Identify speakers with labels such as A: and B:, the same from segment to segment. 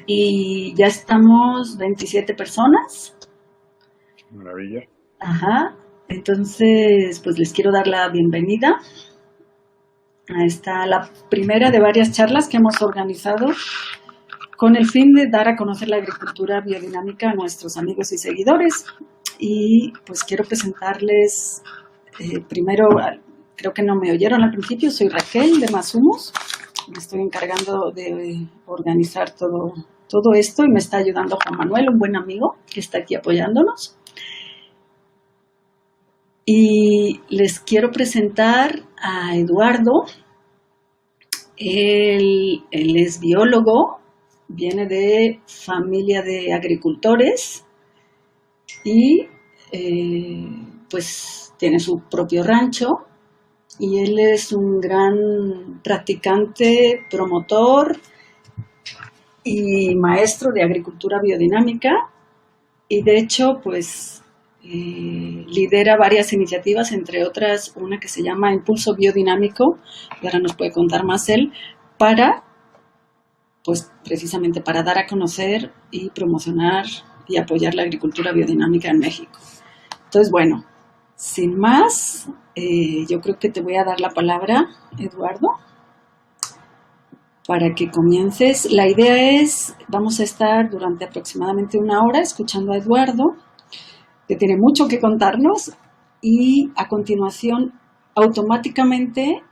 A: y ya estamos 27 personas.
B: Maravilla.
A: Ajá. Entonces, pues les quiero dar la bienvenida a esta, la primera de varias charlas que hemos organizado con el fin de dar a conocer la agricultura biodinámica a nuestros amigos y seguidores. Y pues quiero presentarles primero, creo que no me oyeron al principio, soy Raquel de Masumos. Me estoy encargando de organizar todo esto y me está ayudando Juan Manuel, un buen amigo que está aquí apoyándonos. Y les quiero presentar a Eduardo. Él es biólogo, viene de familia de agricultores y pues tiene su propio rancho y él es un gran practicante, promotor y maestro de agricultura biodinámica y de hecho pues lidera varias iniciativas, entre otras una que se llama Impulso Biodinámico, y ahora nos puede contar más él, para, pues precisamente para dar a conocer y promocionar y apoyar la agricultura biodinámica en México. Entonces, bueno, sin más, yo creo que te voy a dar la palabra, Eduardo, para que comiences. La idea es, vamos a estar durante aproximadamente una hora escuchando a Eduardo, que tiene mucho que contarnos, y a continuación automáticamente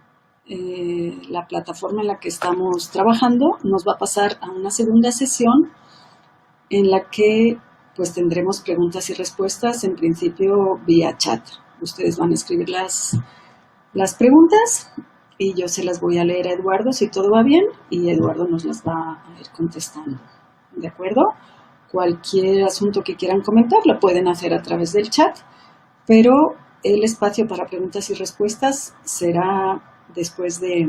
A: la plataforma en la que estamos trabajando nos va a pasar a una segunda sesión en la que pues tendremos preguntas y respuestas, en principio vía chat. Ustedes van a escribir las preguntas y yo se las voy a leer a Eduardo si todo va bien y Eduardo nos las va a ir contestando. ¿De acuerdo? Cualquier asunto que quieran comentar lo pueden hacer a través del chat, pero el espacio para preguntas y respuestas será después de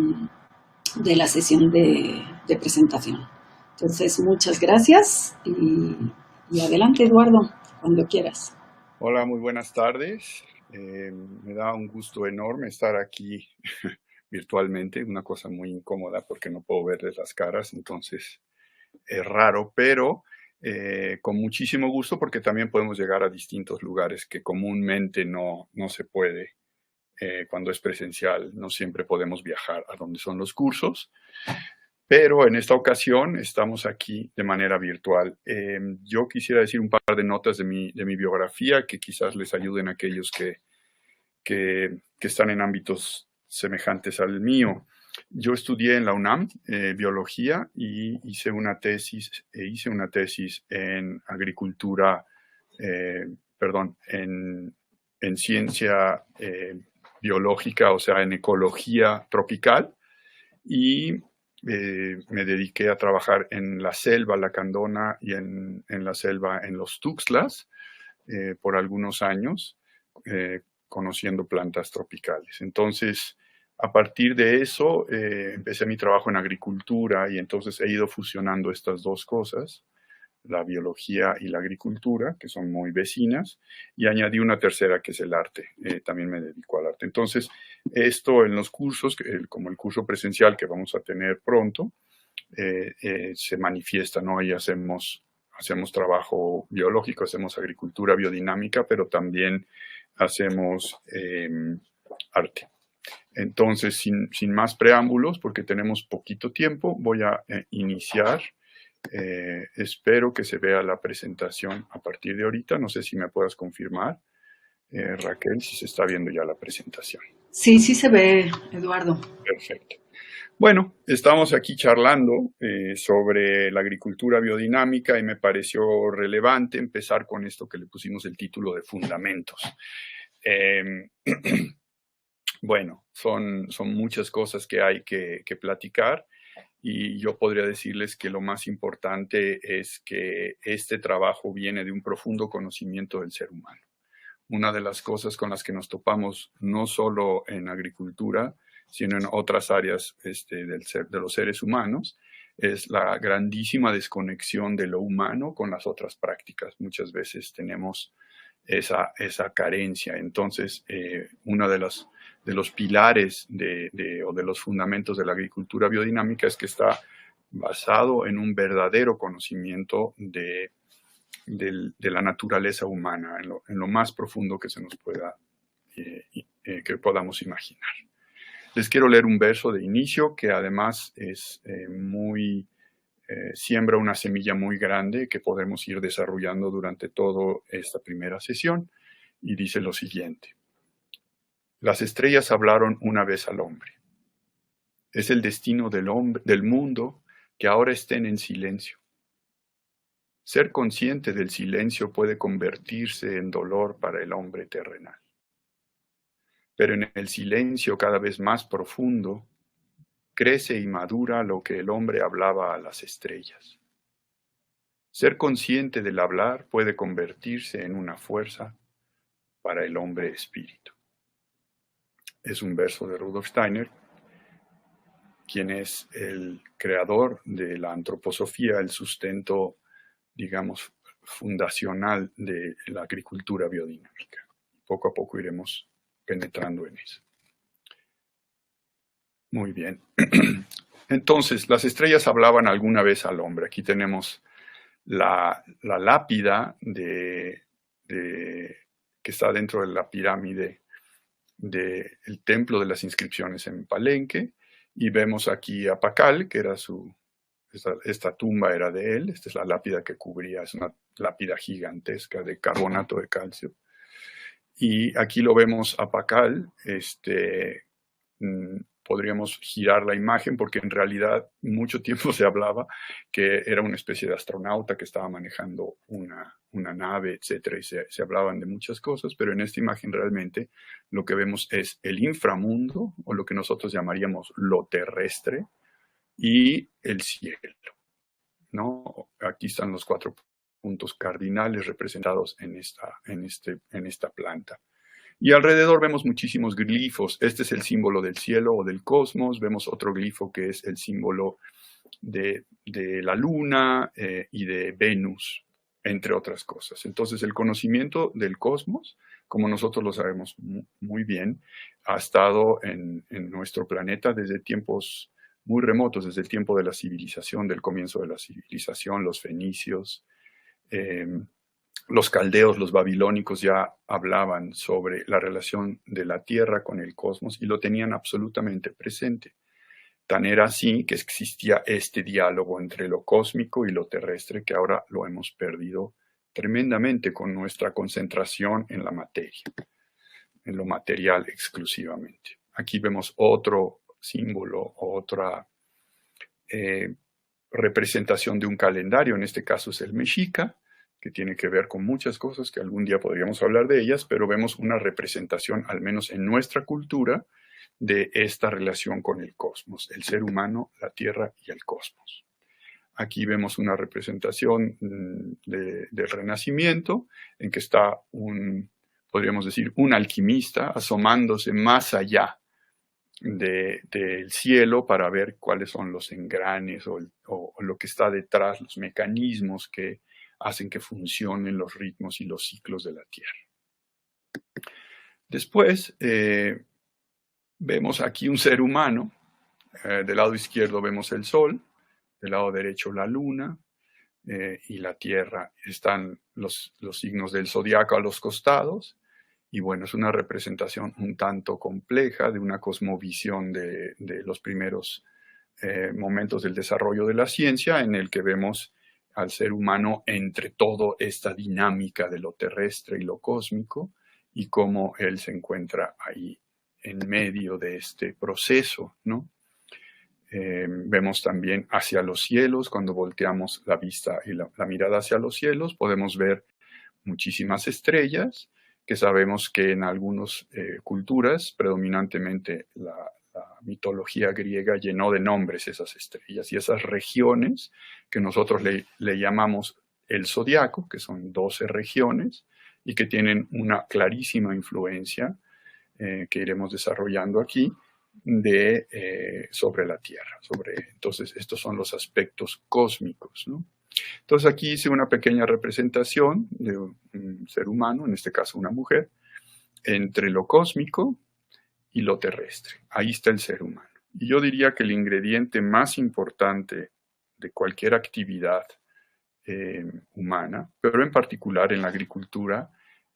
A: la sesión de presentación. Entonces, muchas gracias y adelante, Eduardo, cuando quieras.
B: Hola, muy buenas tardes. Me da un gusto enorme estar aquí virtualmente, una cosa muy incómoda porque no puedo verles las caras, entonces es raro, pero con muchísimo gusto porque también podemos llegar a distintos lugares que comúnmente no se puede cuando es presencial. No siempre podemos viajar a donde son los cursos, pero en esta ocasión estamos aquí de manera virtual. Yo quisiera decir un par de notas de mi biografía que quizás les ayuden a aquellos que están en ámbitos semejantes al mío. Yo estudié en la UNAM biología y hice una tesis en agricultura, en ciencia biológica, o sea, en ecología tropical, y me dediqué a trabajar en la selva lacandona y en la selva en los Tuxtlas por algunos años, conociendo plantas tropicales. Entonces, a partir de eso, empecé mi trabajo en agricultura y entonces he ido fusionando estas dos cosas, la biología y la agricultura, que son muy vecinas, y añadí una tercera que es el arte. También me dedico al arte. Entonces, esto en los cursos, como el curso presencial que vamos a tener pronto, se manifiesta, ¿no? Y hacemos trabajo biológico, hacemos agricultura biodinámica, pero también hacemos arte. Entonces, sin más preámbulos, porque tenemos poquito tiempo, voy a iniciar. Espero que se vea la presentación a partir de ahorita. No sé si me puedas confirmar, Raquel, si se está viendo ya la presentación.
A: Sí, sí se ve, Eduardo.
B: Perfecto. Bueno, estamos aquí charlando sobre la agricultura biodinámica y me pareció relevante empezar con esto que le pusimos el título de fundamentos. Bueno, son muchas cosas que hay que platicar y yo podría decirles que lo más importante es que este trabajo viene de un profundo conocimiento del ser humano. Una de las cosas con las que nos topamos no solo en agricultura, sino en otras áreas de los seres humanos, es la grandísima desconexión de lo humano con las otras prácticas. Muchas veces tenemos esa carencia. Entonces, uno de los pilares o de los fundamentos de la agricultura biodinámica es que está basado en un verdadero conocimiento de la naturaleza humana, en lo más profundo que se nos pueda, que podamos imaginar. Les quiero leer un verso de inicio que además es siembra una semilla muy grande que podemos ir desarrollando durante toda esta primera sesión, y dice lo siguiente: las estrellas hablaron una vez al hombre. Es el destino del mundo que ahora estén en silencio. Ser consciente del silencio puede convertirse en dolor para el hombre terrenal. Pero en el silencio cada vez más profundo, crece y madura lo que el hombre hablaba a las estrellas. Ser consciente del hablar puede convertirse en una fuerza para el hombre espíritu. Es un verso de Rudolf Steiner, quien es el creador de la antroposofía, el sustento, digamos, fundacional de la agricultura biodinámica. Poco a poco iremos penetrando en eso. Muy bien. Entonces, las estrellas hablaban alguna vez al hombre. Aquí tenemos la lápida que está dentro de la pirámide del templo de las inscripciones en Palenque, y vemos aquí a Pacal, que era esta tumba era de él. Esta es la lápida que cubría, es una lápida gigantesca de carbonato de calcio. Y aquí lo vemos a Pacal. Podríamos girar la imagen porque en realidad mucho tiempo se hablaba que era una especie de astronauta que estaba manejando una nave, etcétera, y se hablaban de muchas cosas, pero en esta imagen realmente lo que vemos es el inframundo, o lo que nosotros llamaríamos lo terrestre, y el cielo, ¿no? Aquí están los 4 puntos cardinales representados en esta planta. Y alrededor vemos muchísimos glifos. Este es el símbolo del cielo o del cosmos. Vemos otro glifo que es el símbolo de la luna y de Venus, entre otras cosas. Entonces, el conocimiento del cosmos, como nosotros lo sabemos muy bien, ha estado en nuestro planeta desde tiempos muy remotos, desde el tiempo de la civilización, del comienzo de la civilización, los fenicios, los caldeos, los babilónicos ya hablaban sobre la relación de la Tierra con el cosmos y lo tenían absolutamente presente. Tan era así que existía este diálogo entre lo cósmico y lo terrestre que ahora lo hemos perdido tremendamente con nuestra concentración en la materia, en lo material exclusivamente. Aquí vemos otro símbolo, otra representación de un calendario, en este caso es el mexica, que tiene que ver con muchas cosas que algún día podríamos hablar de ellas, pero vemos una representación, al menos en nuestra cultura, de esta relación con el cosmos, el ser humano, la Tierra y el cosmos. Aquí vemos una representación del Renacimiento, en que está podríamos decir, un alquimista asomándose más allá del cielo para ver cuáles son los engranes o lo que está detrás, los mecanismos que hacen que funcionen los ritmos y los ciclos de la Tierra. Después vemos aquí un ser humano. Del lado izquierdo vemos el Sol, del lado derecho la Luna y la Tierra. Están los signos del zodiaco a los costados. Y bueno, es una representación un tanto compleja de una cosmovisión de los primeros momentos del desarrollo de la ciencia, en el que vemos al ser humano entre toda esta dinámica de lo terrestre y lo cósmico, y cómo él se encuentra ahí en medio de este proceso, ¿no? Vemos también hacia los cielos. Cuando volteamos la vista y la mirada hacia los cielos, podemos ver muchísimas estrellas, que sabemos que en algunas culturas, predominantemente la mitología griega, llenó de nombres esas estrellas y esas regiones que nosotros le llamamos el zodiaco, que son 12 regiones y que tienen una clarísima influencia que iremos desarrollando aquí sobre la Tierra. Entonces, estos son los aspectos cósmicos, ¿no? Entonces, aquí hice una pequeña representación de un ser humano, en este caso una mujer, entre lo cósmico y lo terrestre. Ahí está el ser humano. Y yo diría que el ingrediente más importante de cualquier actividad humana, pero en particular en la agricultura,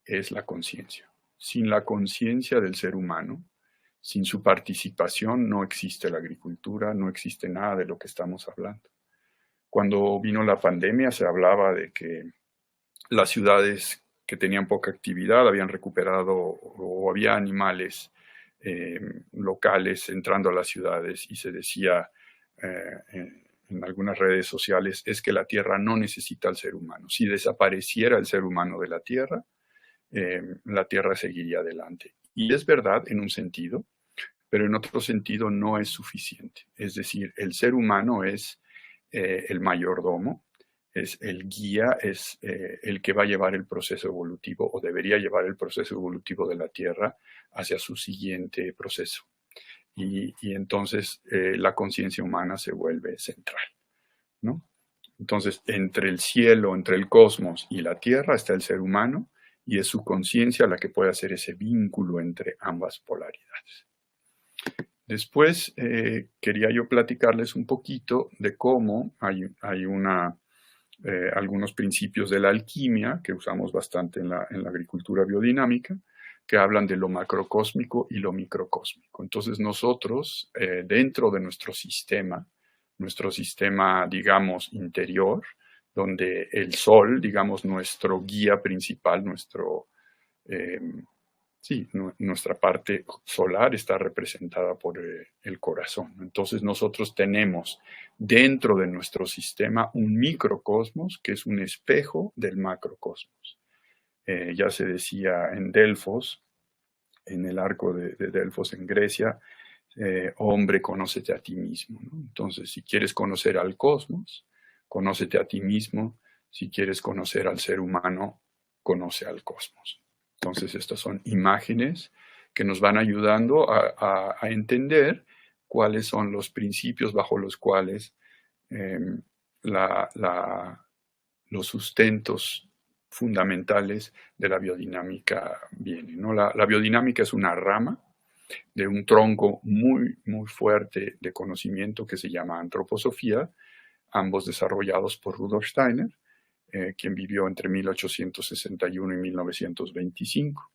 B: es la conciencia. Sin la conciencia del ser humano, sin su participación, no existe la agricultura, no existe nada de lo que estamos hablando. Cuando vino la pandemia se hablaba de que las ciudades que tenían poca actividad habían recuperado o había animales locales entrando a las ciudades y se decía en algunas redes sociales es que la tierra no necesita al ser humano. Si desapareciera el ser humano de la tierra seguiría adelante. Y es verdad en un sentido, pero en otro sentido no es suficiente. Es decir, el ser humano es el mayordomo, es el guía, es el que va a llevar el proceso evolutivo o debería llevar el proceso evolutivo de la Tierra hacia su siguiente proceso. Y entonces la conciencia humana se vuelve central, ¿no? Entonces, entre el cielo, entre el cosmos y la Tierra está el ser humano y es su conciencia la que puede hacer ese vínculo entre ambas polaridades. Después quería yo platicarles un poquito de cómo hay algunos principios de la alquimia que usamos bastante en la agricultura biodinámica, que hablan de lo macrocósmico y lo microcósmico. Entonces nosotros, dentro de nuestro sistema, digamos, interior, donde el sol, digamos, nuestro guía principal, nuestra parte solar está representada por el corazón. Entonces nosotros tenemos dentro de nuestro sistema un microcosmos que es un espejo del macrocosmos. Ya se decía en Delfos, en el arco de Delfos en Grecia, hombre, conócete a ti mismo, ¿no? Entonces, si quieres conocer al cosmos, conócete a ti mismo. Si quieres conocer al ser humano, conoce al cosmos. Entonces, estas son imágenes que nos van ayudando a entender cuáles son los principios bajo los cuales los sustentos fundamentales de la biodinámica vienen, ¿no? La biodinámica es una rama de un tronco muy, muy fuerte de conocimiento que se llama antroposofía, ambos desarrollados por Rudolf Steiner, quien vivió entre 1861 y 1925.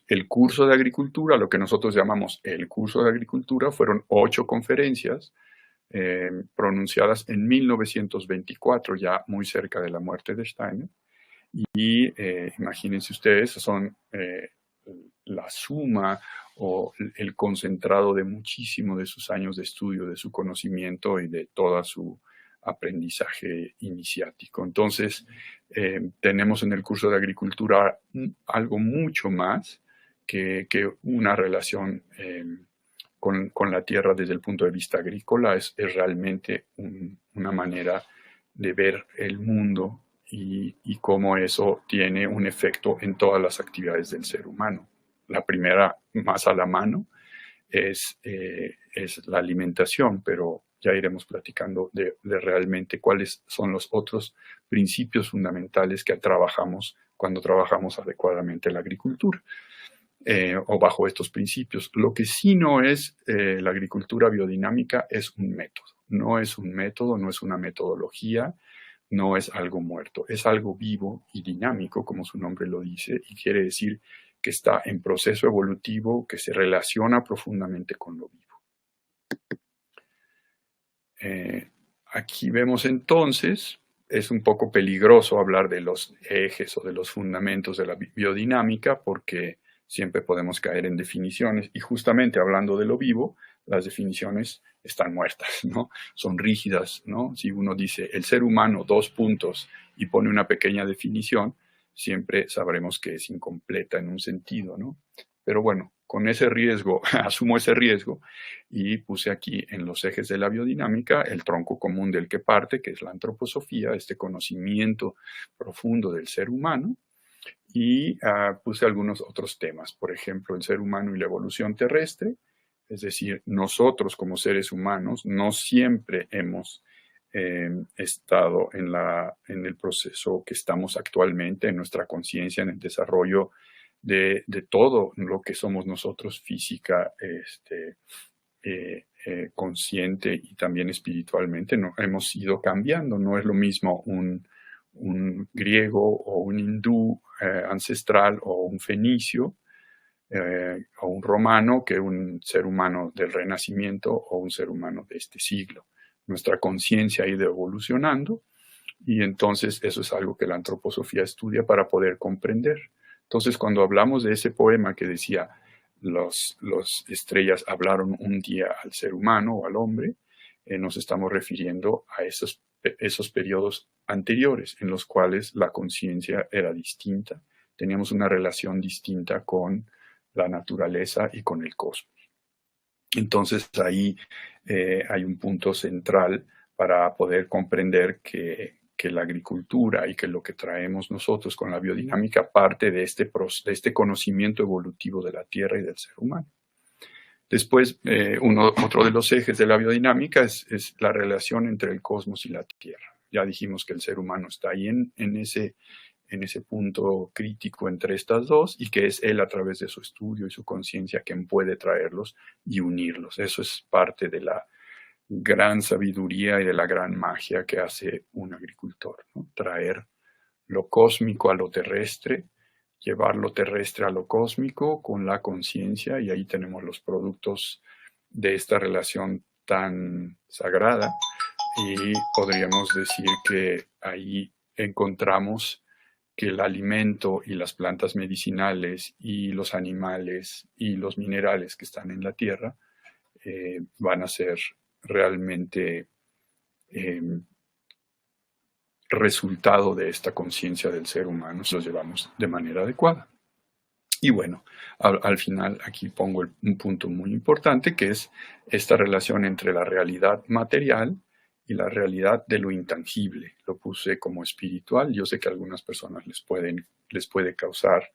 B: El curso de agricultura, lo que nosotros llamamos el curso de agricultura, fueron 8 conferencias pronunciadas en 1924, ya muy cerca de la muerte de Steiner. Y imagínense ustedes, son la suma o el concentrado de muchísimo de sus años de estudio, de su conocimiento y de toda su aprendizaje iniciático. Entonces, tenemos en el curso de agricultura algo mucho más que una relación con la tierra desde el punto de vista agrícola. Es realmente una manera de ver el mundo y cómo eso tiene un efecto en todas las actividades del ser humano. La primera, más a la mano, es la alimentación, pero ya iremos platicando de realmente cuáles son los otros principios fundamentales que trabajamos cuando trabajamos adecuadamente la agricultura, o bajo estos principios. Lo que sí no es la agricultura biodinámica es un método. No es un método, no es una metodología, no es algo muerto, es algo vivo y dinámico, como su nombre lo dice, y quiere decir que está en proceso evolutivo, que se relaciona profundamente con lo vivo. Aquí vemos entonces, es un poco peligroso hablar de los ejes o de los fundamentos de la biodinámica porque siempre podemos caer en definiciones y justamente hablando de lo vivo, las definiciones están muertas, ¿no? Son rígidas, ¿no? Si uno dice el ser humano, 2 puntos y pone una pequeña definición, siempre sabremos que es incompleta en un sentido, ¿no? Pero bueno, con ese riesgo, asumo ese riesgo y puse aquí en los ejes de la biodinámica el tronco común del que parte, que es la antroposofía, este conocimiento profundo del ser humano, y puse algunos otros temas, por ejemplo, el ser humano y la evolución terrestre, es decir, nosotros como seres humanos no siempre hemos estado en el proceso que estamos actualmente, en nuestra conciencia, en el desarrollo de todo lo que somos nosotros, física, consciente y también espiritualmente, no, hemos ido cambiando. No es lo mismo un griego o un hindú ancestral o un fenicio o un romano que un ser humano del Renacimiento o un ser humano de este siglo. Nuestra conciencia ha ido evolucionando y entonces eso es algo que la antroposofía estudia para poder comprender. Entonces, cuando hablamos de ese poema que decía los estrellas hablaron un día al ser humano o al hombre, nos estamos refiriendo a esos periodos anteriores en los cuales la conciencia era distinta, teníamos una relación distinta con la naturaleza y con el cosmos. Entonces ahí hay un punto central para poder comprender que la agricultura y que lo que traemos nosotros con la biodinámica parte de este conocimiento evolutivo de la Tierra y del ser humano. Después, otro de los ejes de la biodinámica es la relación entre el cosmos y la Tierra. Ya dijimos que el ser humano está ahí en ese punto crítico entre estas dos y que es él a través de su estudio y su conciencia quien puede traerlos y unirlos. Eso es parte de la gran sabiduría y de la gran magia que hace un agricultor, ¿no? Traer lo cósmico a lo terrestre, llevar lo terrestre a lo cósmico con la conciencia, y ahí tenemos los productos de esta relación tan sagrada, y podríamos decir que ahí encontramos que el alimento y las plantas medicinales y los animales y los minerales que están en la tierra van a ser realmente resultado de esta conciencia del ser humano si los llevamos de manera adecuada. Y bueno, al final aquí pongo un punto muy importante, que es esta relación entre la realidad material y la realidad de lo intangible. Lo puse como espiritual. Yo sé que a algunas personas les puede causar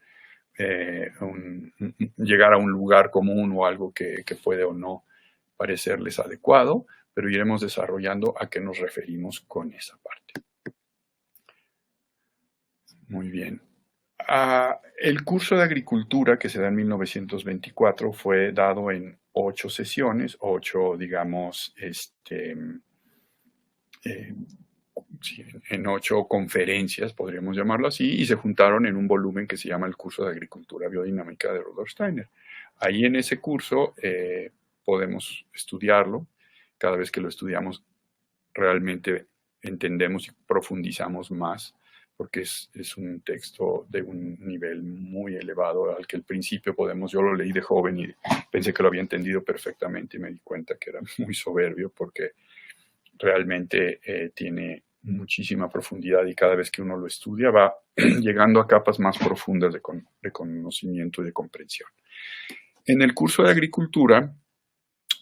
B: llegar a un lugar común o algo que puede o no parecerles adecuado, pero iremos desarrollando a qué nos referimos con esa parte. Muy bien. El curso de agricultura que se da en 1924 fue dado en 8 sesiones, 8, digamos, en 8 conferencias, podríamos llamarlo así, y se juntaron en un volumen que se llama el curso de agricultura biodinámica de Rudolf Steiner. Ahí en ese curso podemos estudiarlo. Cada vez que lo estudiamos realmente entendemos y profundizamos más, porque es un texto de un nivel muy elevado al que al principio yo lo leí de joven y pensé que lo había entendido perfectamente y me di cuenta que era muy soberbio, porque realmente tiene muchísima profundidad y cada vez que uno lo estudia va llegando a capas más profundas de conocimiento y de comprensión. En el curso de agricultura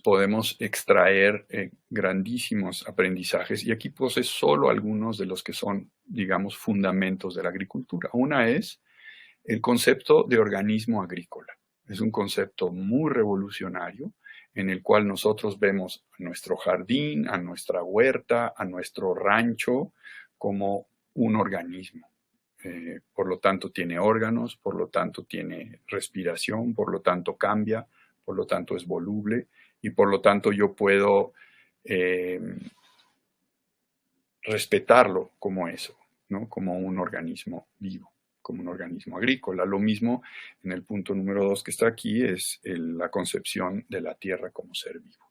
B: podemos extraer grandísimos aprendizajes, y aquí puse solo algunos de los que son, digamos, fundamentos de la agricultura. Una es el concepto de organismo agrícola. Es un concepto muy revolucionario en el cual nosotros vemos a nuestro jardín, a nuestra huerta, a nuestro rancho como un organismo. Por lo tanto tiene órganos, por lo tanto tiene respiración, por lo tanto cambia, por lo tanto es voluble, y por lo tanto yo puedo respetarlo como eso, ¿no? Como un organismo vivo, como un organismo agrícola. Lo mismo en el punto número 2 que está aquí es la concepción de la tierra como ser vivo.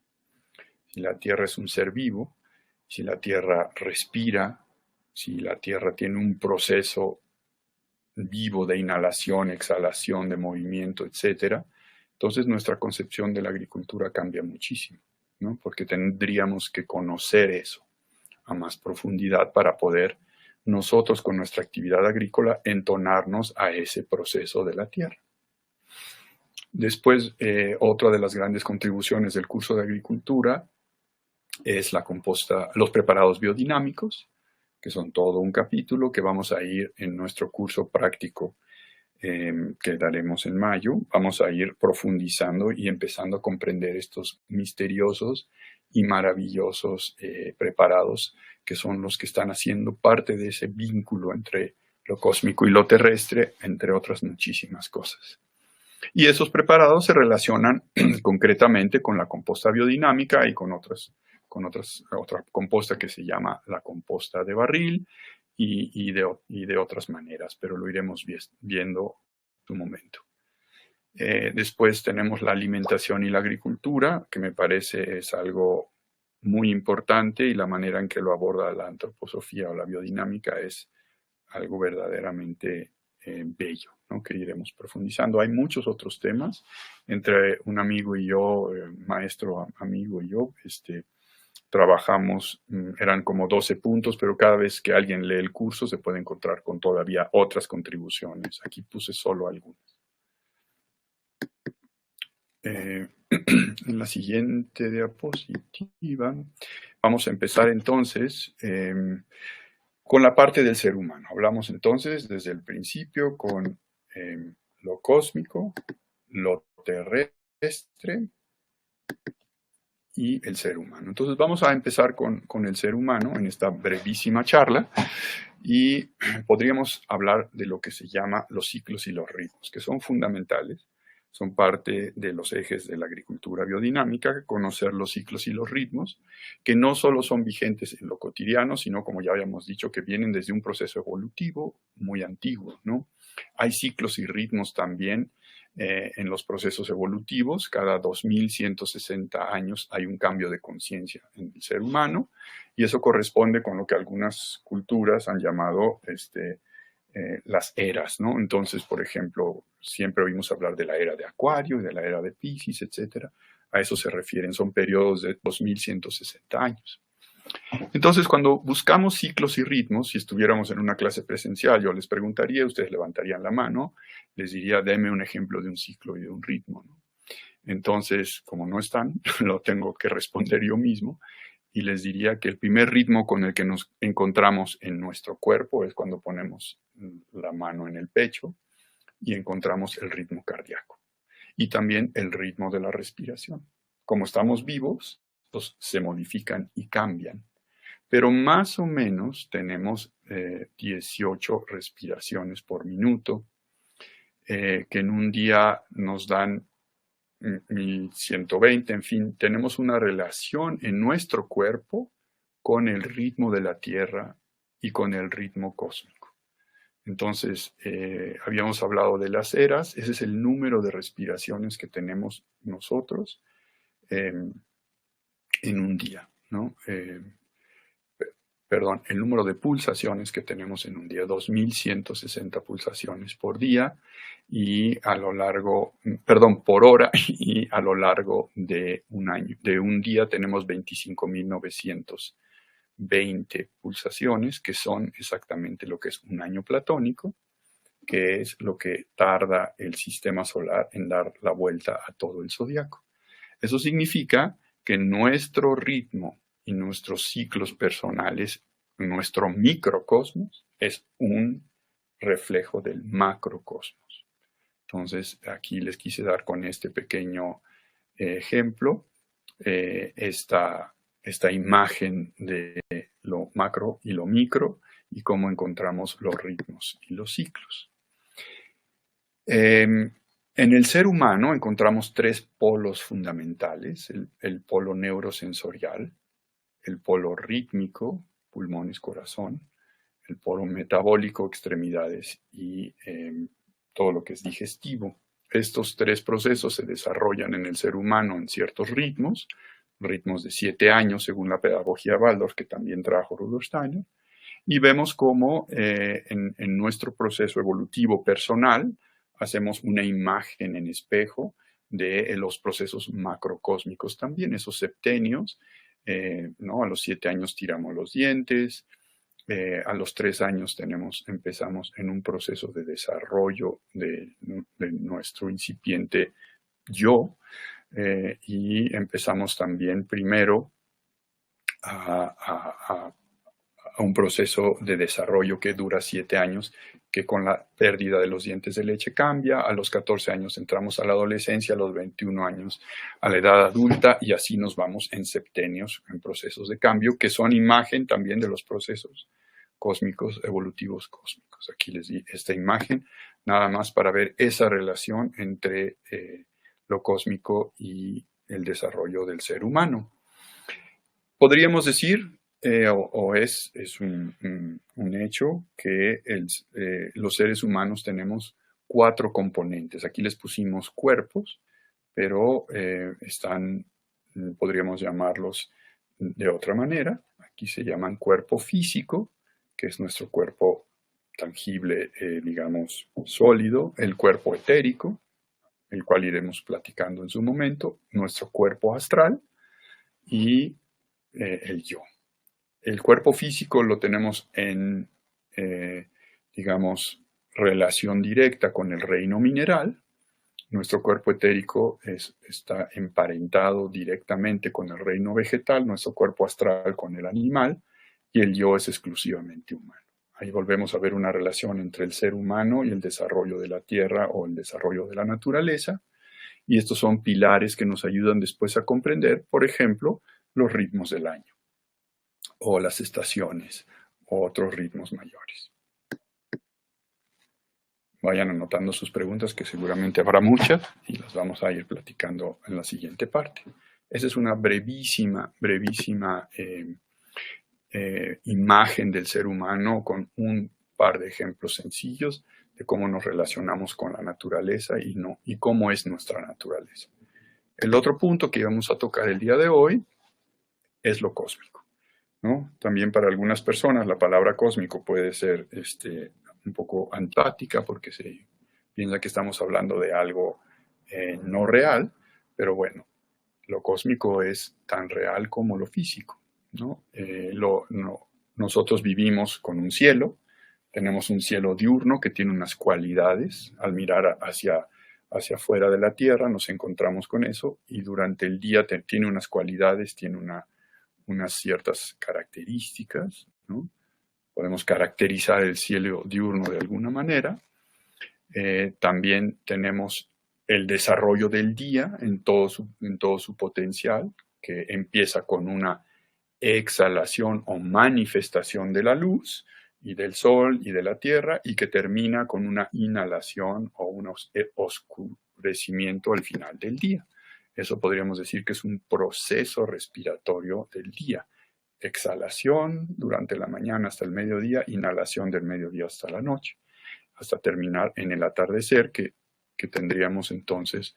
B: Si la tierra es un ser vivo, si la tierra respira, si la tierra tiene un proceso vivo de inhalación, exhalación, de movimiento, etcétera, entonces nuestra concepción de la agricultura cambia muchísimo, ¿no? Porque tendríamos que conocer eso a más profundidad para poder nosotros con nuestra actividad agrícola entonarnos a ese proceso de la tierra. Después, otra de las grandes contribuciones del curso de agricultura es los preparados biodinámicos, que son todo un capítulo que vamos a ir en nuestro curso práctico que daremos en mayo. Vamos a ir profundizando y empezando a comprender estos misteriosos y maravillosos preparados, que son los que están haciendo parte de ese vínculo entre lo cósmico y lo terrestre, entre otras muchísimas cosas. Y esos preparados se relacionan concretamente con la composta biodinámica y con otra composta que se llama la composta de barril y de otras maneras, pero lo iremos viendo en un momento. Después tenemos la alimentación y la agricultura, que me parece es algo muy importante, y la manera en que lo aborda la antroposofía o la biodinámica es algo verdaderamente bello, ¿no? Que iremos profundizando. Hay muchos otros temas. Entre un amigo y yo, maestro amigo y yo, trabajamos, eran como 12 puntos, pero cada vez que alguien lee el curso se puede encontrar con todavía otras contribuciones. Aquí puse solo algunas. En la siguiente diapositiva vamos a empezar entonces con la parte del ser humano. Hablamos entonces desde el principio con lo cósmico, lo terrestre y el ser humano. Entonces vamos a empezar con el ser humano en esta brevísima charla, y podríamos hablar de lo que se llama los ciclos y los ritmos, que son fundamentales. Son parte de los ejes de la agricultura biodinámica, conocer los ciclos y los ritmos, que no solo son vigentes en lo cotidiano, sino, como ya habíamos dicho, que vienen desde un proceso evolutivo muy antiguo, ¿no? Hay ciclos y ritmos también en los procesos evolutivos. Cada 2160 años hay un cambio de conciencia en el ser humano, y eso corresponde con lo que algunas culturas han llamado las eras, ¿no? Entonces, por ejemplo, siempre oímos hablar de la era de Acuario y de la era de Piscis, etc. A eso se refieren, son periodos de 2160 años. Entonces, cuando buscamos ciclos y ritmos, si estuviéramos en una clase presencial, yo les preguntaría, ustedes levantarían la mano, les diría, deme un ejemplo de un ciclo y de un ritmo, ¿no? Entonces, como no están, lo tengo que responder yo mismo. Y les diría que el primer ritmo con el que nos encontramos en nuestro cuerpo es cuando ponemos la mano en el pecho y encontramos el ritmo cardíaco. Y también el ritmo de la respiración. Como estamos vivos, pues se modifican y cambian. Pero más o menos tenemos 18 respiraciones por minuto, que en un día nos dan 1120, en fin, tenemos una relación en nuestro cuerpo con el ritmo de la Tierra y con el ritmo cósmico. Entonces, habíamos hablado de las eras. Ese es el número de respiraciones que tenemos nosotros en un día, ¿no? Perdón, el número de pulsaciones que tenemos en un día, 2160 pulsaciones por día, y a lo largo, perdón, por hora, y a lo largo de un año, de un día tenemos 25.920 pulsaciones, que son exactamente lo que es un año platónico, que es lo que tarda el sistema solar en dar la vuelta a todo el zodiaco. Eso significa que nuestro ritmo y nuestros ciclos personales, nuestro microcosmos, es un reflejo del macrocosmos. Entonces, aquí les quise dar con este pequeño ejemplo esta imagen de lo macro y lo micro, y cómo encontramos los ritmos y los ciclos. En el ser humano encontramos tres polos fundamentales: el polo neurosensorial, el polo rítmico, pulmones, corazón, el polo metabólico, extremidades, y todo lo que es digestivo. Estos tres procesos se desarrollan en el ser humano en ciertos ritmos de 7 años según la pedagogía Waldorf, que también trajo Rudolf Steiner, y vemos cómo en nuestro proceso evolutivo personal hacemos una imagen en espejo de los procesos macrocósmicos también, esos septenios, ¿no? A los 7 años tiramos los dientes, a los 3 años empezamos en un proceso de desarrollo de nuestro incipiente yo, y empezamos también primero a un proceso de desarrollo que dura 7 años, que con la pérdida de los dientes de leche cambia. A los 14 años entramos a la adolescencia, a los 21 años a la edad adulta, y así nos vamos en septenios, en procesos de cambio, que son imagen también de los procesos cósmicos, evolutivos cósmicos. Aquí les di esta imagen, nada más para ver esa relación entre lo cósmico y el desarrollo del ser humano. Podríamos decir, es un hecho, que los seres humanos tenemos 4 componentes. Aquí les pusimos cuerpos, pero podríamos llamarlos de otra manera. Aquí se llaman cuerpo físico, que es nuestro cuerpo tangible, digamos, sólido, el cuerpo etérico, el cual iremos platicando en su momento, nuestro cuerpo astral y el yo. El cuerpo físico lo tenemos en, digamos, relación directa con el reino mineral. Nuestro cuerpo etérico está emparentado directamente con el reino vegetal, nuestro cuerpo astral con el animal, y el yo es exclusivamente humano. Ahí volvemos a ver una relación entre el ser humano y el desarrollo de la tierra o el desarrollo de la naturaleza, y estos son pilares que nos ayudan después a comprender, por ejemplo, los ritmos del año, o las estaciones, o otros ritmos mayores. Vayan anotando sus preguntas, que seguramente habrá muchas, y las vamos a ir platicando en la siguiente parte. Esa es una brevísima imagen del ser humano con un par de ejemplos sencillos de cómo nos relacionamos con la naturaleza y cómo es nuestra naturaleza. El otro punto que vamos a tocar el día de hoy es lo cósmico, ¿no? También para algunas personas la palabra cósmico puede ser un poco antipática porque se piensa que estamos hablando de algo no real, pero bueno, lo cósmico es tan real como lo físico, ¿no? Nosotros vivimos con un cielo, tenemos un cielo diurno que tiene unas cualidades. Al mirar hacia afuera de la Tierra nos encontramos con eso, y durante el día tiene unas cualidades, tiene unas ciertas características, ¿no? Podemos caracterizar el cielo diurno de alguna manera. También tenemos el desarrollo del día en todo su potencial, que empieza con una exhalación o manifestación de la luz y del sol y de la tierra, y que termina con una inhalación o un oscurecimiento al final del día. Eso podríamos decir que es un proceso respiratorio del día. Exhalación durante la mañana hasta el mediodía, inhalación del mediodía hasta la noche, hasta terminar en el atardecer, que tendríamos entonces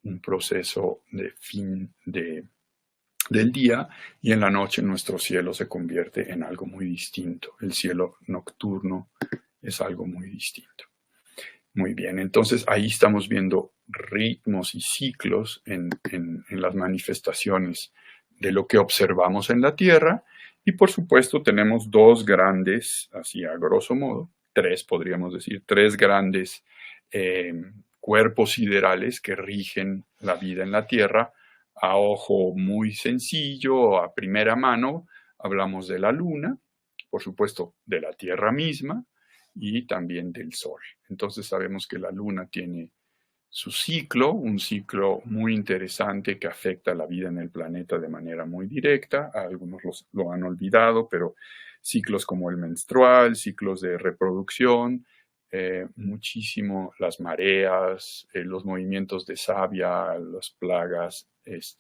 B: un proceso de fin del día, y en la noche nuestro cielo se convierte en algo muy distinto. El cielo nocturno es algo muy distinto. Muy bien, entonces ahí estamos viendo ritmos y ciclos en las manifestaciones de lo que observamos en la Tierra, y por supuesto tenemos 2 grandes, así a grosso modo, 3 podríamos decir, 3 grandes cuerpos siderales que rigen la vida en la Tierra. A ojo muy sencillo, a primera mano, hablamos de la Luna, por supuesto de la Tierra misma, y también del Sol. Entonces sabemos que la Luna tiene su ciclo, un ciclo muy interesante que afecta la vida en el planeta de manera muy directa. Algunos lo han olvidado, pero ciclos como el menstrual, ciclos de reproducción, muchísimo las mareas, los movimientos de savia, las plagas,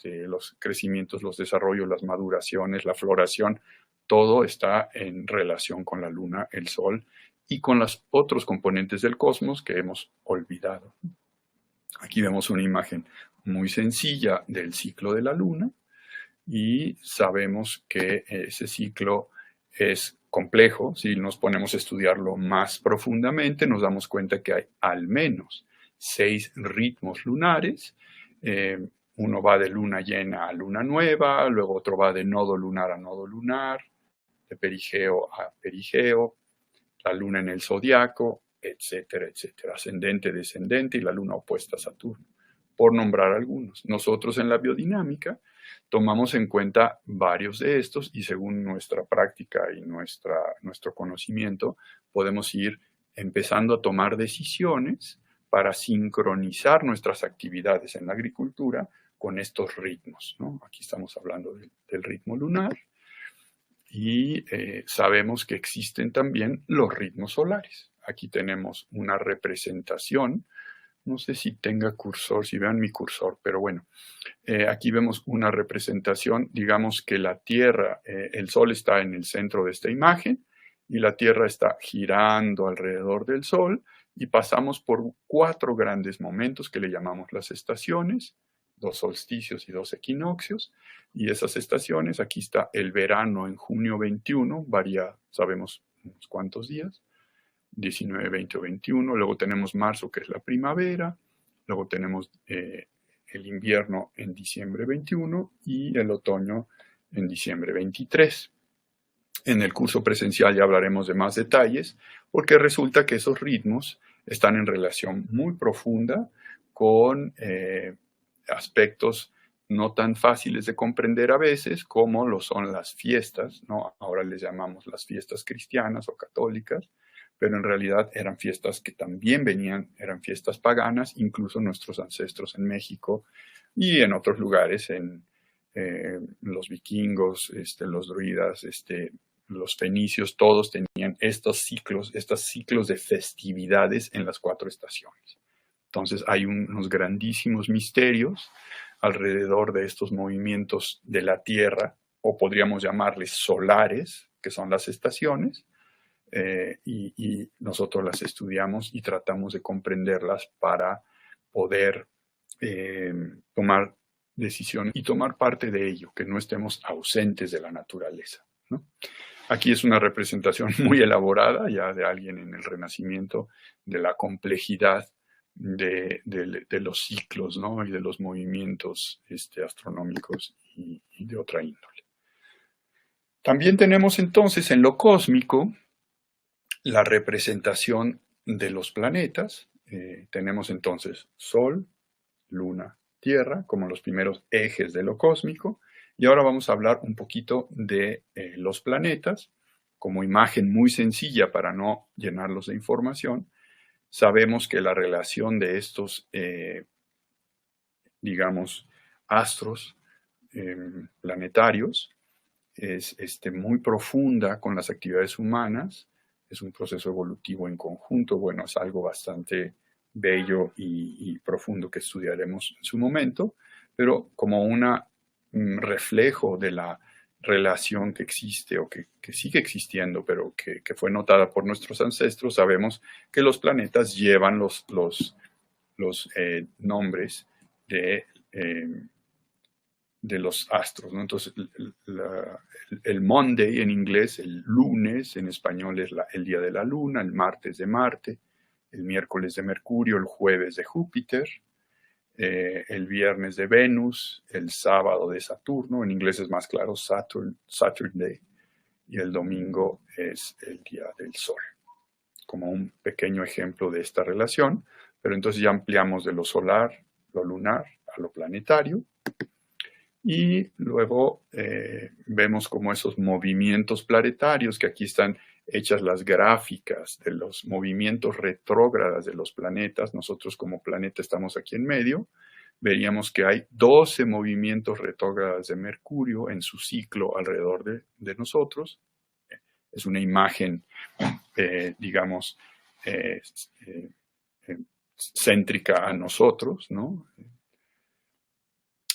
B: los crecimientos, los desarrollos, las maduraciones, la floración, todo está en relación con la Luna, el Sol y con los otros componentes del cosmos que hemos olvidado. Aquí vemos una imagen muy sencilla del ciclo de la Luna, y sabemos que ese ciclo es complejo. Si nos ponemos a estudiarlo más profundamente, nos damos cuenta que hay al menos 6 ritmos lunares. Uno va de luna llena a luna nueva, luego otro va de nodo lunar a nodo lunar, de perigeo a perigeo, la luna en el zodiaco, etcétera, etcétera, ascendente, descendente y la luna opuesta a Saturno, por nombrar algunos. Nosotros en la biodinámica tomamos en cuenta varios de estos, y según nuestra práctica y nuestro conocimiento podemos ir empezando a tomar decisiones para sincronizar nuestras actividades en la agricultura con estos ritmos, ¿no? Aquí estamos hablando del ritmo lunar. Y sabemos que existen también los ritmos solares. Aquí tenemos una representación. No sé si tenga cursor, si vean mi cursor, pero bueno, aquí vemos una representación, digamos que la Tierra, el Sol está en el centro de esta imagen y la Tierra está girando alrededor del Sol y pasamos por 4 grandes momentos que le llamamos las estaciones, 2 solsticios y 2 equinoccios, y esas estaciones, aquí está el verano en junio 21, varía, sabemos, unos cuantos días, 19, 20 o 21, luego tenemos marzo, que es la primavera, luego tenemos el invierno en diciembre 21 y el otoño en diciembre 23. En el curso presencial ya hablaremos de más detalles, porque resulta que esos ritmos están en relación muy profunda con aspectos no tan fáciles de comprender a veces como lo son las fiestas, ¿no? Ahora les llamamos las fiestas cristianas o católicas, pero en realidad eran fiestas que también eran fiestas paganas, incluso nuestros ancestros en México y en otros lugares, en los vikingos, los druidas, los fenicios, todos tenían estos ciclos de festividades en las 4 estaciones. Entonces hay unos grandísimos misterios alrededor de estos movimientos de la Tierra, o podríamos llamarles solares, que son las estaciones, y nosotros las estudiamos y tratamos de comprenderlas para poder tomar decisiones y tomar parte de ello, que no estemos ausentes de la naturaleza, ¿no? Aquí es una representación muy elaborada ya de alguien en el Renacimiento de la complejidad de los ciclos, ¿no? Y de los movimientos astronómicos y de otra índole. También tenemos entonces en lo cósmico la representación de los planetas. Tenemos entonces Sol, Luna, Tierra como los primeros ejes de lo cósmico. Y ahora vamos a hablar un poquito de los planetas. Como imagen muy sencilla para no llenarlos de información, sabemos que la relación de estos, digamos, astros planetarios es muy profunda con las actividades humanas. Es un proceso evolutivo en conjunto. Bueno, es algo bastante bello y profundo que estudiaremos en su momento, pero como un reflejo de la relación que existe o que sigue existiendo, pero que fue notada por nuestros ancestros, sabemos que los planetas llevan los nombres de los astros, ¿no? Entonces, el Monday en inglés, el lunes en español es el día de la luna, el martes de Marte, el miércoles de Mercurio, el jueves de Júpiter, el viernes de Venus, el sábado de Saturno, en inglés es más claro, Saturday, y el domingo es el día del Sol, como un pequeño ejemplo de esta relación, pero entonces ya ampliamos de lo solar, lo lunar, a lo planetario, y luego vemos como esos movimientos planetarios, que aquí están hechas las gráficas de los movimientos retrógradas de los planetas. Nosotros como planeta estamos aquí en medio. Veríamos que hay 12 movimientos retrógradas de Mercurio en su ciclo alrededor de nosotros. Es una imagen, digamos, céntrica a nosotros, ¿no?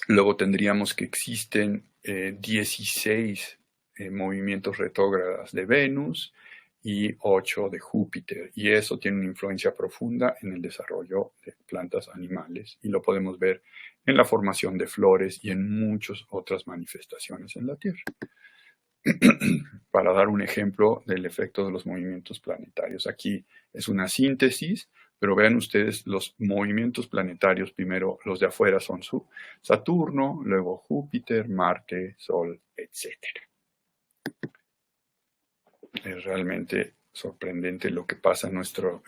B: Luego tendríamos que existen 16 movimientos retrógradas de Venus y 8 de Júpiter. Y eso tiene una influencia profunda en el desarrollo de plantas, animales. Y lo podemos ver en la formación de flores y en muchas otras manifestaciones en la Tierra. Para dar un ejemplo del efecto de los movimientos planetarios. Aquí es una síntesis, pero vean ustedes los movimientos planetarios. Primero los de afuera son Saturno, luego Júpiter, Marte, Sol, etc. Es realmente sorprendente lo que pasa en nuestro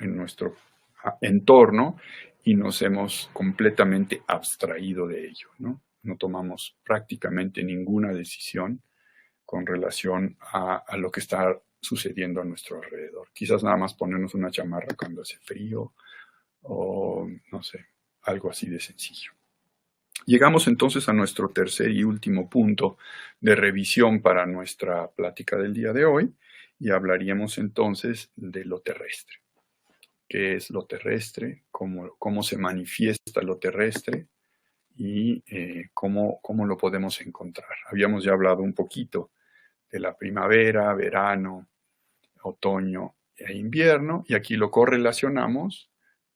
B: entorno y nos hemos completamente abstraído de ello, ¿no? No tomamos prácticamente ninguna decisión con relación a lo que está sucediendo a nuestro alrededor. Quizás nada más ponernos una chamarra cuando hace frío o, no sé, algo así de sencillo. Llegamos entonces a nuestro tercer y último punto de revisión para nuestra plática del día de hoy y hablaríamos entonces de lo terrestre. ¿Qué es lo terrestre? ¿Cómo se manifiesta lo terrestre? Y cómo lo podemos encontrar. Habíamos ya hablado un poquito de la primavera, verano, otoño e invierno, y aquí lo correlacionamos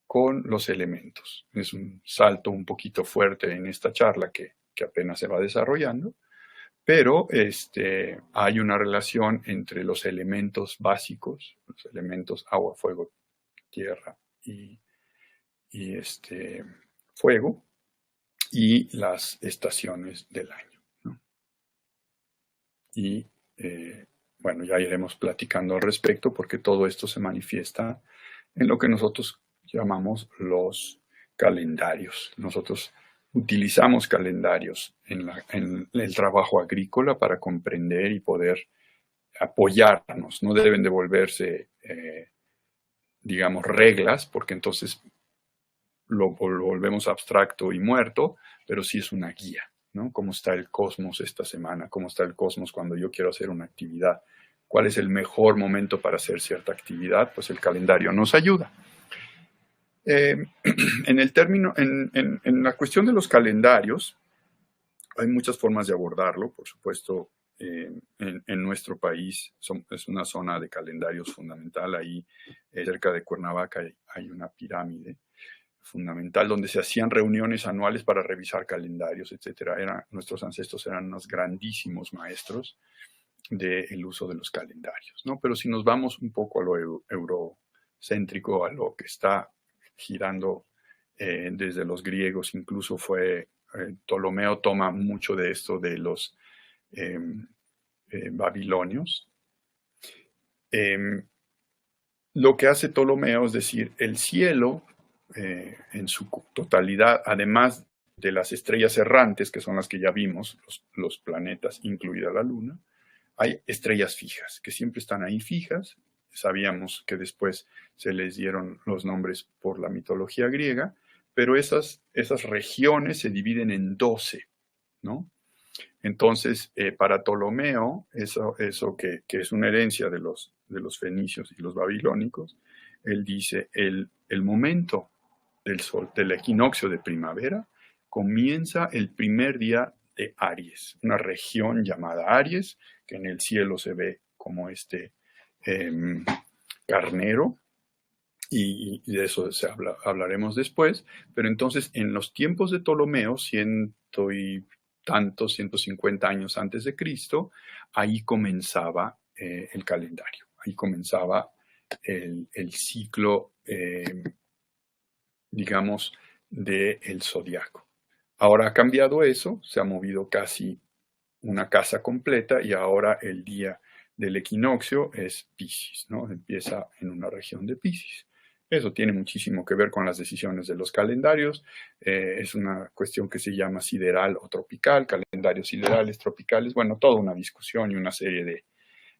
B: con los elementos. Es un salto un poquito fuerte en esta charla que apenas se va desarrollando, pero hay una relación entre los elementos básicos, los elementos agua, fuego, tierra y fuego, y las estaciones del año, ¿no? Y bueno, ya iremos platicando al respecto porque todo esto se manifiesta en lo que nosotros llamamos los calendarios. Nosotros utilizamos calendarios en el trabajo agrícola para comprender y poder apoyarnos. No deben de volverse, digamos, reglas, porque entonces lo volvemos abstracto y muerto, pero sí es una guía, ¿no? ¿Cómo está el cosmos esta semana? ¿Cómo está el cosmos cuando yo quiero hacer una actividad? ¿Cuál es el mejor momento para hacer cierta actividad? Pues el calendario nos ayuda. En la cuestión de los calendarios, hay muchas formas de abordarlo. Por supuesto, en nuestro país es una zona de calendarios fundamental. Ahí, cerca de Cuernavaca, hay una pirámide fundamental donde se hacían reuniones anuales para revisar calendarios, etcétera. Nuestros ancestros eran unos grandísimos maestros del uso de los calendarios, ¿no? Pero si nos vamos un poco a lo eurocéntrico, a lo que está girando desde los griegos, incluso Ptolomeo toma mucho de esto de los babilonios. Lo que hace Ptolomeo es decir, el cielo en su totalidad, además de las estrellas errantes, que son las que ya vimos, los planetas, incluida la luna, hay estrellas fijas, que siempre están ahí fijas. Sabíamos que después se les dieron los nombres por la mitología griega, pero esas regiones se dividen en 12, ¿no? Entonces, para Ptolomeo, eso que es una herencia de los fenicios y los babilónicos, él dice, el momento del sol, del equinoccio de primavera, comienza el primer día de Aries, una región llamada Aries, que en el cielo se ve como carnero, y de eso hablaremos después. Pero entonces, en los tiempos de Ptolomeo, 150 años antes de Cristo, ahí comenzaba el calendario, ahí comenzaba el ciclo, digamos, del zodiaco. Ahora ha cambiado eso, se ha movido casi una casa completa y ahora el día del equinoccio es Piscis, ¿no? Empieza en una región de Piscis. Eso tiene muchísimo que ver con las decisiones de los calendarios. Es una cuestión que se llama sideral o tropical, calendarios siderales, tropicales. Bueno, toda una discusión y una serie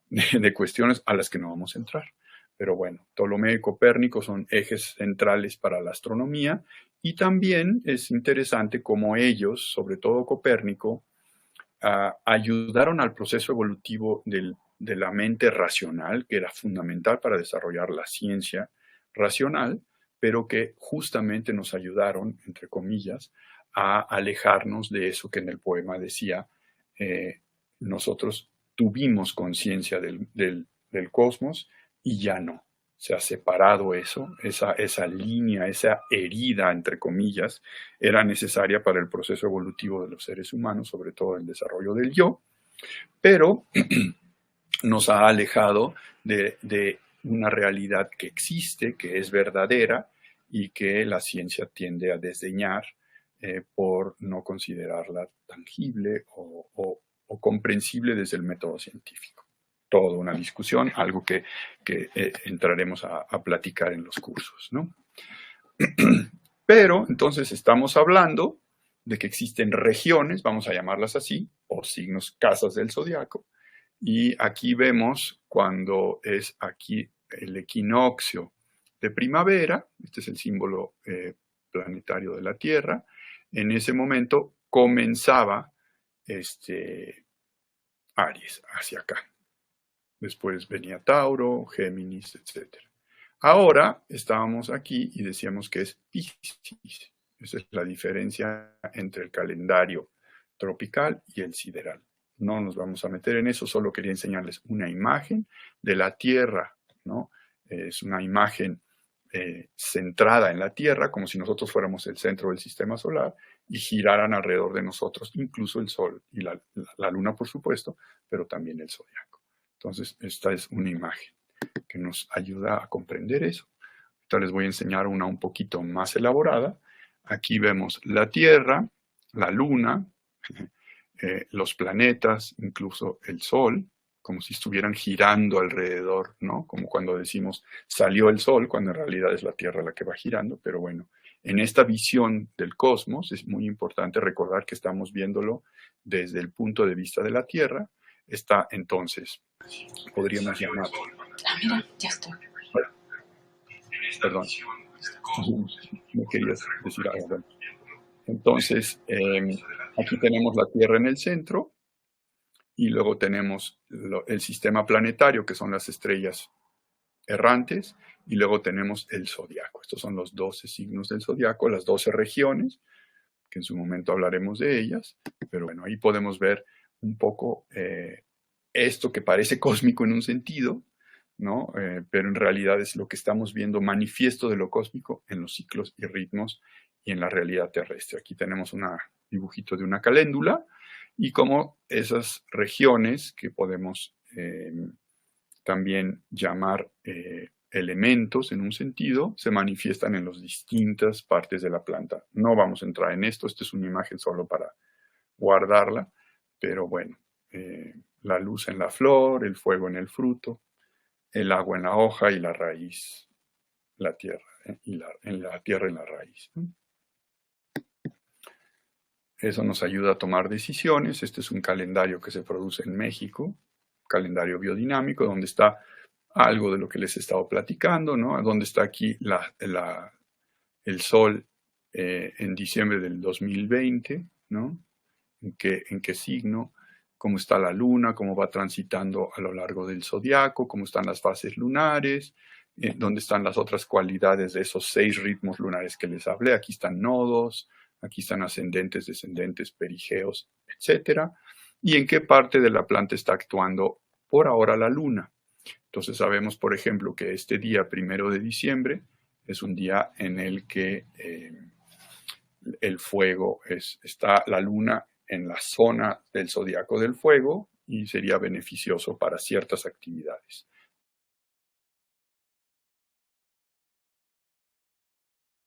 B: de cuestiones a las que no vamos a entrar. Pero bueno, Ptolomeo y Copérnico son ejes centrales para la astronomía, y también es interesante cómo ellos, sobre todo Copérnico, ayudaron al proceso evolutivo de la mente racional, que era fundamental para desarrollar la ciencia racional, pero que justamente nos ayudaron, entre comillas, a alejarnos de eso que en el poema decía, nosotros tuvimos conciencia del cosmos y ya no. Se ha separado eso, esa línea, esa herida, entre comillas, era necesaria para el proceso evolutivo de los seres humanos, sobre todo el desarrollo del yo, pero nos ha alejado de una realidad que existe, que es verdadera y que la ciencia tiende a desdeñar por no considerarla tangible o comprensible desde el método científico. Toda una discusión, algo que entraremos a platicar en los cursos, ¿no? Pero entonces estamos hablando de que existen regiones, vamos a llamarlas así, o signos, casas del zodiaco, y aquí vemos cuando es aquí el equinoccio de primavera. Este es el símbolo planetario de la Tierra. En ese momento comenzaba Aries, hacia acá. Después venía Tauro, Géminis, etc. Ahora estábamos aquí y decíamos que es Piscis. Esa es la diferencia entre el calendario tropical y el sideral. No nos vamos a meter en eso, solo quería enseñarles una imagen de la Tierra, ¿no? Es una imagen centrada en la Tierra, como si nosotros fuéramos el centro del sistema solar y giraran alrededor de nosotros, incluso el Sol y la Luna, por supuesto, pero también el zodiaco. Entonces, esta es una imagen que nos ayuda a comprender eso. Ahorita les voy a enseñar una un poquito más elaborada. Aquí vemos la Tierra, la Luna, los planetas, incluso el Sol, como si estuvieran girando alrededor, ¿no? Como cuando decimos salió el Sol, cuando en realidad es la Tierra la que va girando, pero bueno, en esta visión del cosmos es muy importante recordar que estamos viéndolo desde el punto de vista de la Tierra. Está entonces, podríamos llamar...
A: Ah, mira, ya estoy.
B: Perdón, me querías decir algo. Entonces, aquí tenemos la Tierra en el centro y luego tenemos el sistema planetario, que son las estrellas errantes, y luego tenemos el zodiaco. Estos son los 12 signos del zodiaco, las 12 regiones, que en su momento hablaremos de ellas, pero bueno, ahí podemos ver un poco esto que parece cósmico en un sentido, ¿no? Pero en realidad es lo que estamos viendo manifiesto de lo cósmico en los ciclos y ritmos y en la realidad terrestre. Aquí tenemos un dibujito de una caléndula y como esas regiones que podemos también llamar elementos en un sentido, se manifiestan en las distintas partes de la planta. No vamos a entrar en esto, esta es una imagen solo para guardarla, pero bueno, la luz en la flor, el fuego en el fruto, el agua en la hoja y la raíz, la tierra, en la tierra en la raíz. Eso nos ayuda a tomar decisiones. Este es un calendario que se produce en México, calendario biodinámico, donde está algo de lo que les he estado platicando, ¿no? Donde está aquí el Sol en diciembre del 2020, ¿no? ¿En qué signo? Cómo está la Luna, cómo va transitando a lo largo del zodiaco, cómo están las fases lunares, dónde están las otras cualidades de esos 6 ritmos lunares que les hablé. Aquí están nodos, aquí están ascendentes, descendentes, perigeos, etc. Y en qué parte de la planta está actuando por ahora la Luna. Entonces sabemos, por ejemplo, que este día 1 de diciembre es un día en el que el fuego está la Luna en la zona del zodiaco del fuego y sería beneficioso para ciertas actividades.